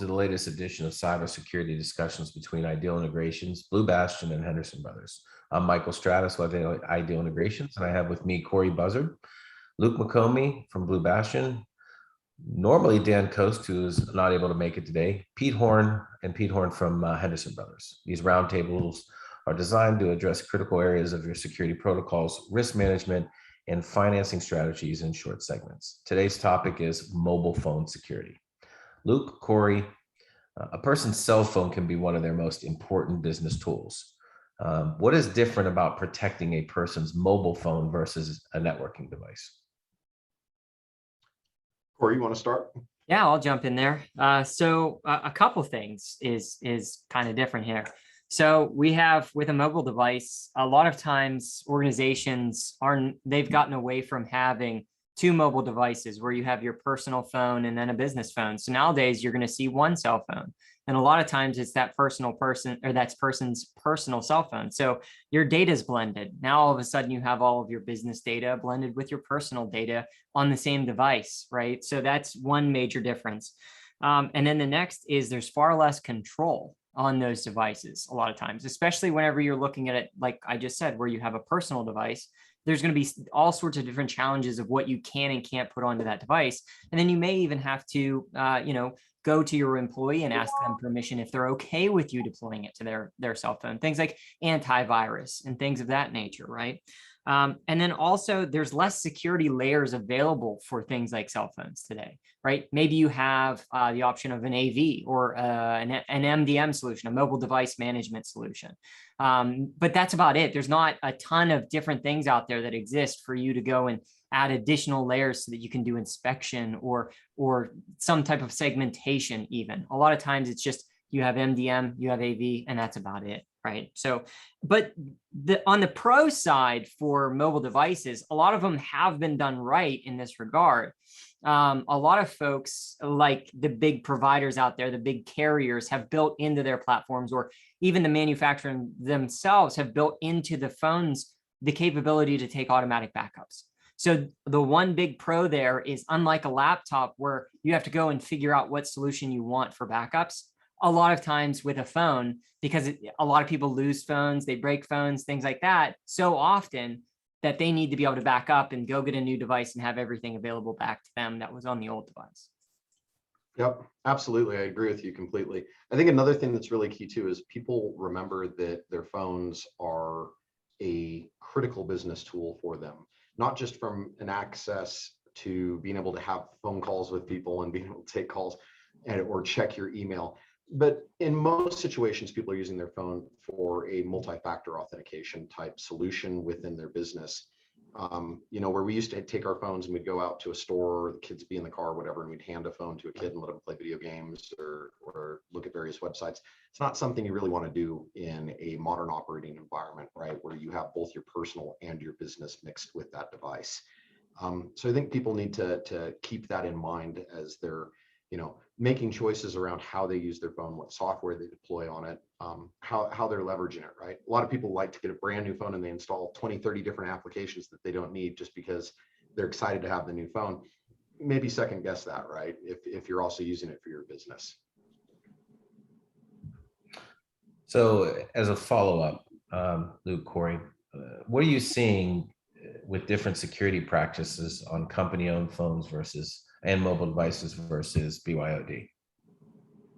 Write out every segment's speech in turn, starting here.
to the latest edition of cybersecurity discussions between Ideal Integrations, Blue Bastion, and Henderson Brothers. I'm Michael Stratos with Ideal Integrations, and I have with me Corey Bussard, Luke McOmie from Blue Bastion, normally Dan Coast, who is not able to make it today, Pete Horne from Henderson Brothers. These roundtables are designed to address critical areas of your security protocols, risk management, and financing strategies in short segments. Today's topic is mobile phone security. Luke, Corey, a person's cell phone can be one of their most important business tools. What is different about protecting a person's mobile phone versus a networking device? Corey, you want to start? Yeah, I'll jump in there. So a couple things is kind of different here. So we have with a mobile device, a lot of times organizations they've gotten away from having two mobile devices where you have your personal phone and then a business phone. So nowadays you're going to see one cell phone. And a lot of times it's that person's personal cell phone. So your data is blended. Now all of a sudden you have all of your business data blended with your personal data on the same device, right? So that's one major difference. And then the next is there's far less control on those devices a lot of times, especially whenever you're looking at it, like I just said, where you have a personal device. There's going to be all sorts of different challenges of what you can and can't put onto that device. And then you may even have to, go to your employee and ask them permission if they're okay with you deploying it to their cell phone, things like antivirus and things of that nature, right? And then also there's less security layers available for things like cell phones today, right? Maybe you have the option of an AV or an MDM solution, a mobile device management solution. But that's about it. There's not a ton of different things out there that exist for you to go and add additional layers so that you can do inspection or some type of segmentation even. A lot of times it's just you have MDM, you have AV, and that's about it, right? So, but on the pro side for mobile devices, a lot of them have been done right in this regard. A lot of folks like the big providers out there, the big carriers have built into their platforms, or even the manufacturer themselves have built into the phones the capability to take automatic backups. So the one big pro there is, unlike a laptop where you have to go and figure out what solution you want for backups, a lot of times with a phone, because a lot of people lose phones, they break phones, things like that, so often that they need to be able to back up and go get a new device and have everything available back to them that was on the old device. Yep, absolutely. I agree with you completely. I think another thing that's really key too is people remember that their phones are a critical business tool for them, not just from an access to being able to have phone calls with people and being able to take calls or check your email. But in most situations, people are using their phone for a multi-factor authentication type solution within their business. Where we used to take our phones and we'd go out to a store, or the kids be in the car or whatever, and we'd hand a phone to a kid and let them play video games or look at various websites. It's not something you really want to do in a modern operating environment, right? Where you have both your personal and your business mixed with that device. So I think people need to keep that in mind as they're making choices around how they use their phone, what software they deploy on it, how they're leveraging it, right? A lot of people like to get a brand new phone and they install 20, 30 different applications that they don't need just because they're excited to have the new phone. Maybe second guess that, right? If you're also using it for your business. So as a follow-up, Luke, Corey, what are you seeing with different security practices on company-owned phones and mobile devices versus BYOD?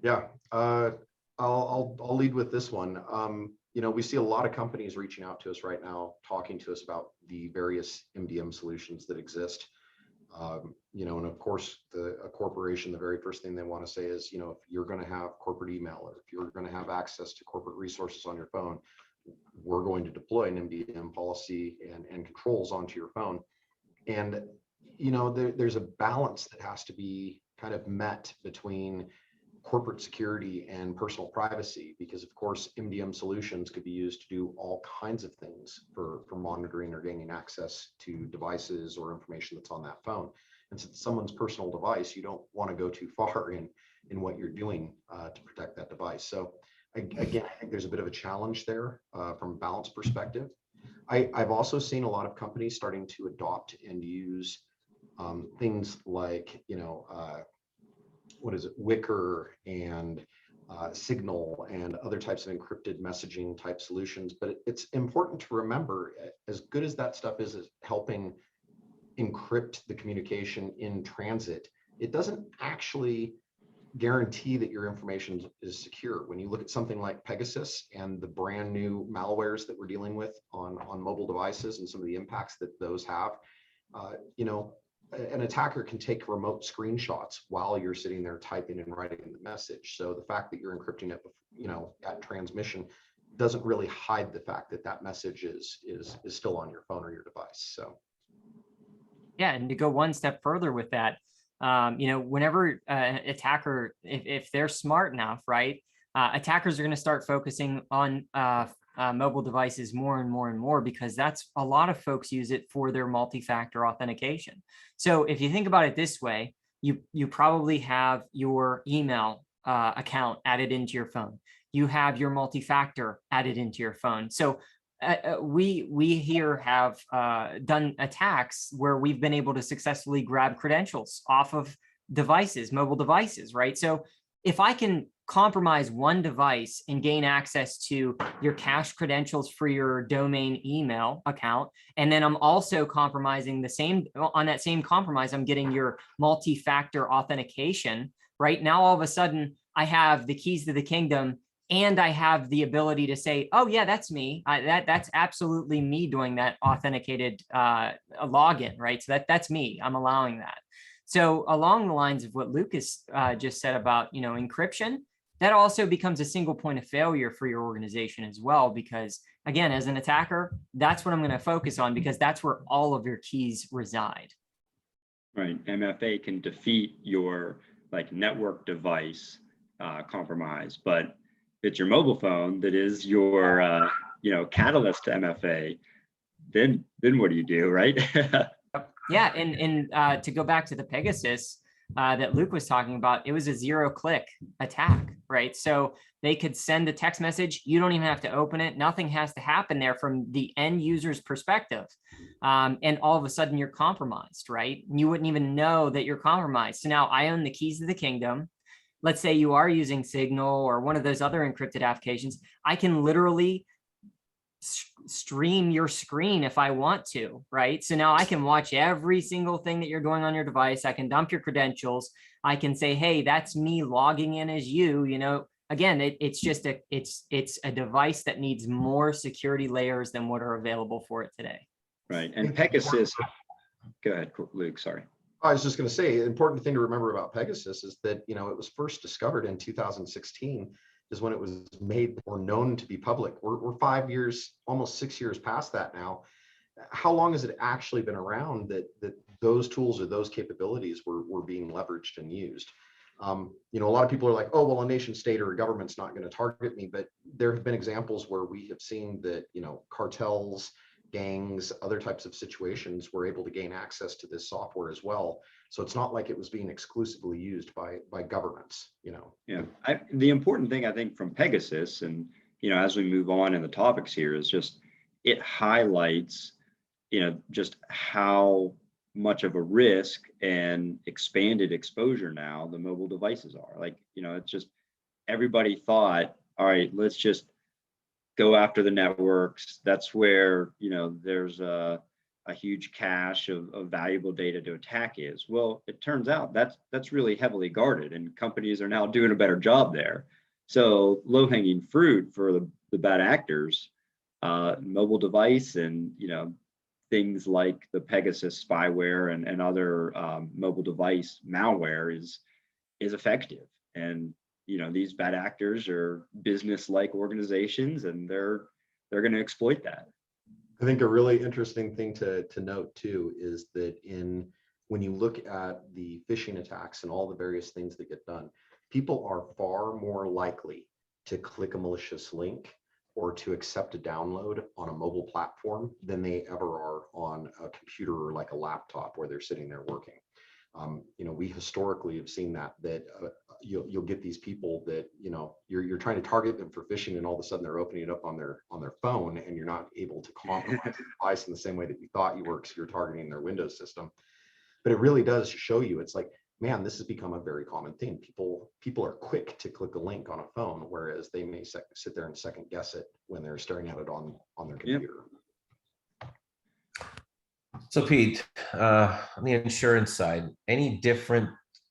Yeah, I'll lead with this one. We see a lot of companies reaching out to us right now, talking to us about the various MDM solutions that exist. And of course, a corporation, the very first thing they want to say is, if you're going to have corporate email or if you're going to have access to corporate resources on your phone, we're going to deploy an MDM policy and controls onto your phone. And there's a balance that has to be kind of met between corporate security and personal privacy, because of course MDM solutions could be used to do all kinds of things for monitoring or gaining access to devices or information that's on that phone. And since it's someone's personal device, you don't want to go too far in what you're doing to protect that device. So again, I think there's a bit of a challenge there from a balance perspective. I've also seen a lot of companies starting to adopt and use things like what is it, Wicker and Signal and other types of encrypted messaging type solutions. But it's important to remember, as good as that stuff is helping encrypt the communication in transit, it doesn't actually guarantee that your information is secure. When you look at something like Pegasus and the brand new malwares that we're dealing with on mobile devices and some of the impacts that those have, you know, an attacker can take remote screenshots while you're sitting there typing and writing the message. So the fact that you're encrypting it, you know, at transmission doesn't really hide the fact that that message is still on your phone or your device. So yeah, and to go one step further with that, you know, whenever attacker, if they're smart enough, right, attackers are going to start focusing on mobile devices more and more and more, because that's a lot of folks use it for their multi-factor authentication. So if you think about it this way, you probably have your email account added into your phone. You have your multi-factor added into your phone. So we here have done attacks where we've been able to successfully grab credentials off of devices, mobile devices, right? So if I can compromise one device and gain access to your cached credentials for your domain email account, and then I'm also compromising the same, on that same compromise, I'm getting your multi-factor authentication, right? Now, all of a sudden, I have the keys to the kingdom, and I have the ability to say, oh yeah, that's me. That's absolutely me doing that authenticated login, right? So that's me, I'm allowing that. So along the lines of what Lucas just said about, you know, encryption, that also becomes a single point of failure for your organization as well, because again, as an attacker, that's what I'm going to focus on, because that's where all of your keys reside. Right. MFA can defeat your like network device compromise, but it's your mobile phone that is your you know, catalyst to MFA. Then what do you do, right? Yeah, and to go back to the Pegasus that Luke was talking about, it was a zero-click attack, right? So they could send a text message. You don't even have to open it. Nothing has to happen there from the end user's perspective. And all of a sudden you're compromised, right? You wouldn't even know that you're compromised. So now I own the keys to the kingdom. Let's say you are using Signal or one of those other encrypted applications. I can literally stream your screen if I want to, right? So now I can watch every single thing that you're doing on your device. I can dump your credentials. I can say, hey, that's me logging in as you, you know, again, it's just it's a device that needs more security layers than what are available for it today. Right. And Pegasus, go ahead, Luke, sorry. I was just going to say, the important thing to remember about Pegasus is that, you know, it was first discovered in 2016 is when it was made or known to be public. We're 5 years, almost 6 years past that now. How long has it actually been around that those tools or those capabilities were being leveraged and used? You know, a lot of people are like, oh, well, a nation state or a government's not going to target me. But there have been examples where we have seen that, you know, cartels, gangs, other types of situations were able to gain access to this software as well. So it's not like it was being exclusively used by governments, you know. Yeah, the important thing I think from Pegasus, and you know, as we move on in the topics here, is just it highlights, you know, just how much of a risk and expanded exposure now the mobile devices are. Like, you know, it's just everybody thought, all right, let's just go after the networks. That's where, you know, there's a huge cache of valuable data to attack is. Well, it turns out that's really heavily guarded, and companies are now doing a better job there. So low-hanging fruit for the bad actors, mobile device and, you know, things like the Pegasus spyware and other mobile device malware is effective. And you know, these bad actors are business-like organizations, and they're going to exploit that. I think a really interesting thing to note too is that when you look at the phishing attacks and all the various things that get done, people are far more likely to click a malicious link or to accept a download on a mobile platform than they ever are on a computer or like a laptop where they're sitting there working. You know, we historically have seen that you'll get these people that, you know, you're trying to target them for phishing, and all of a sudden they're opening it up on their phone, and you're not able to compromise the device in the same way that you thought you were, because you're targeting their Windows system. But it really does show you, it's like man, this has become a very common thing. People are quick to click a link on a phone, whereas they may sit there and second guess it when they're staring at it on their computer. So Pete, on the insurance side, anything different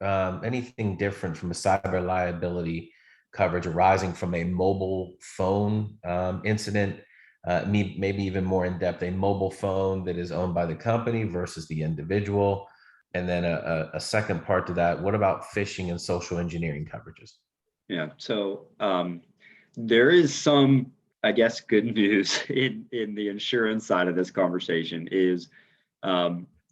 from a cyber liability coverage arising from a mobile phone incident, maybe even more in depth, a mobile phone that is owned by the company versus the individual? And then a second part to that, what about phishing and social engineering coverages? Yeah, so there is some, I guess, good news in the insurance side of this conversation is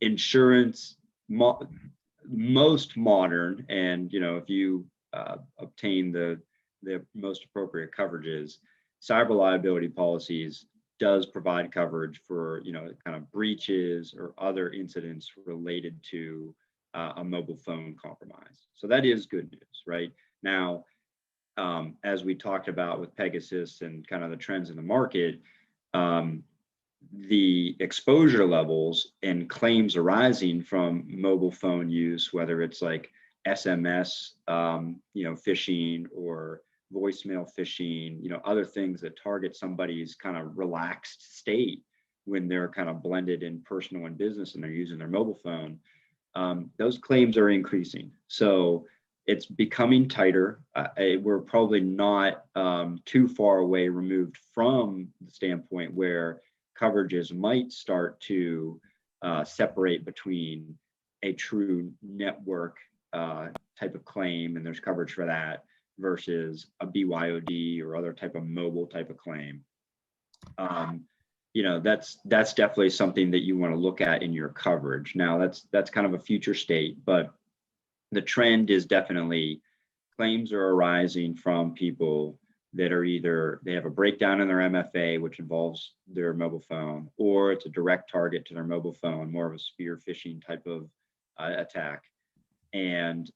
insurance, most modern, and if you obtain the most appropriate coverages, cyber liability policies does provide coverage for kind of breaches or other incidents related to a mobile phone compromise. So that is good news, right? Now, as we talked about with Pegasus and kind of the trends in the market, the exposure levels and claims arising from mobile phone use, whether it's like SMS, phishing, or voicemail phishing, other things that target somebody's kind of relaxed state when they're kind of blended in personal and business and they're using their mobile phone, those claims are increasing. So it's becoming tighter. We're probably not too far away removed from the standpoint where coverages might start to separate between a true network type of claim, and there's coverage for that, versus a BYOD or other type of mobile type of claim. That's definitely something that you want to look at in your coverage. Now, that's kind of a future state, but the trend is definitely claims are arising from people that are either they have a breakdown in their MFA, which involves their mobile phone, or it's a direct target to their mobile phone, more of a spear phishing type of attack. And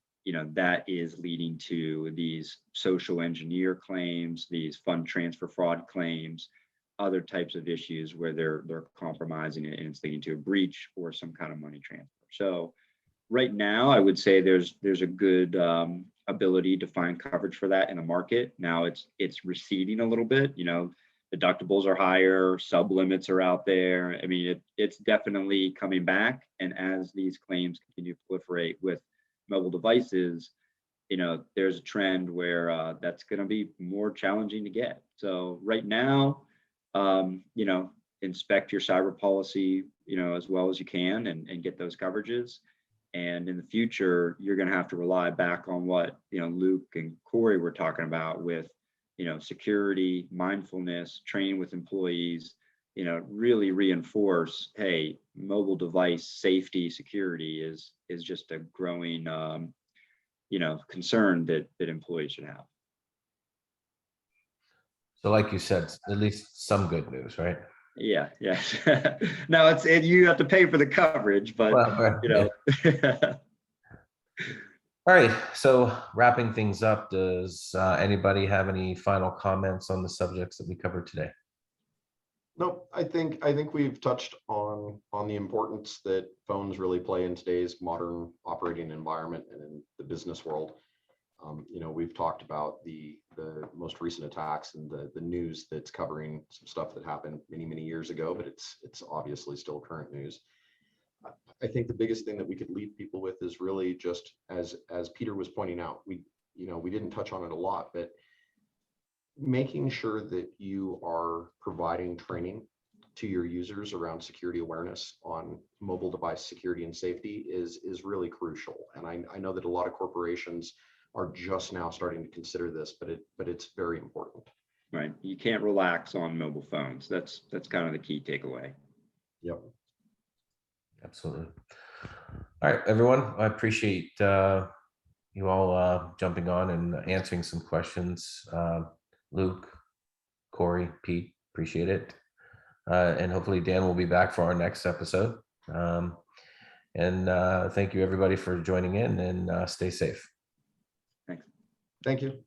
that is leading to these social engineer claims, these fund transfer fraud claims, other types of issues where they're compromising it and it's leading to a breach or some kind of money transfer. So right now, I would say there's a good ability to find coverage for that in the market. Now it's receding a little bit. Deductibles are higher, sub limits are out there. I mean, it's definitely coming back. And as these claims continue to proliferate with mobile devices, there's a trend where that's going to be more challenging to get. So right now, inspect your cyber policy, as well as you can and get those coverages. And in the future, you're going to have to rely back on what, Luke and Corey were talking about with, security, mindfulness, training with employees, really reinforce, hey, mobile device safety, security is just a growing, concern that employees should have. So like you said, at least some good news, right? Yeah. Now you have to pay for the coverage, but Yeah. All right. So wrapping things up, does anybody have any final comments on the subjects that we covered today? No, I think we've touched on the importance that phones really play in today's modern operating environment and in the business world. We've talked about the most recent attacks and the news that's covering some stuff that happened many years ago, but it's obviously still current news. I think the biggest thing that we could leave people with is really just as Peter was pointing out, we didn't touch on it a lot, but making sure that you are providing training to your users around security awareness on mobile device security and safety is really crucial. And I know that a lot of corporations are just now starting to consider this, but it's very important. Right. You can't relax on mobile phones. That's kind of the key takeaway. Yep. Absolutely. All right, everyone. I appreciate you all jumping on and answering some questions. Luke, Corey, Pete, appreciate it. And hopefully Dan will be back for our next episode. And thank you everybody for joining in, and stay safe. Thanks. Thank you.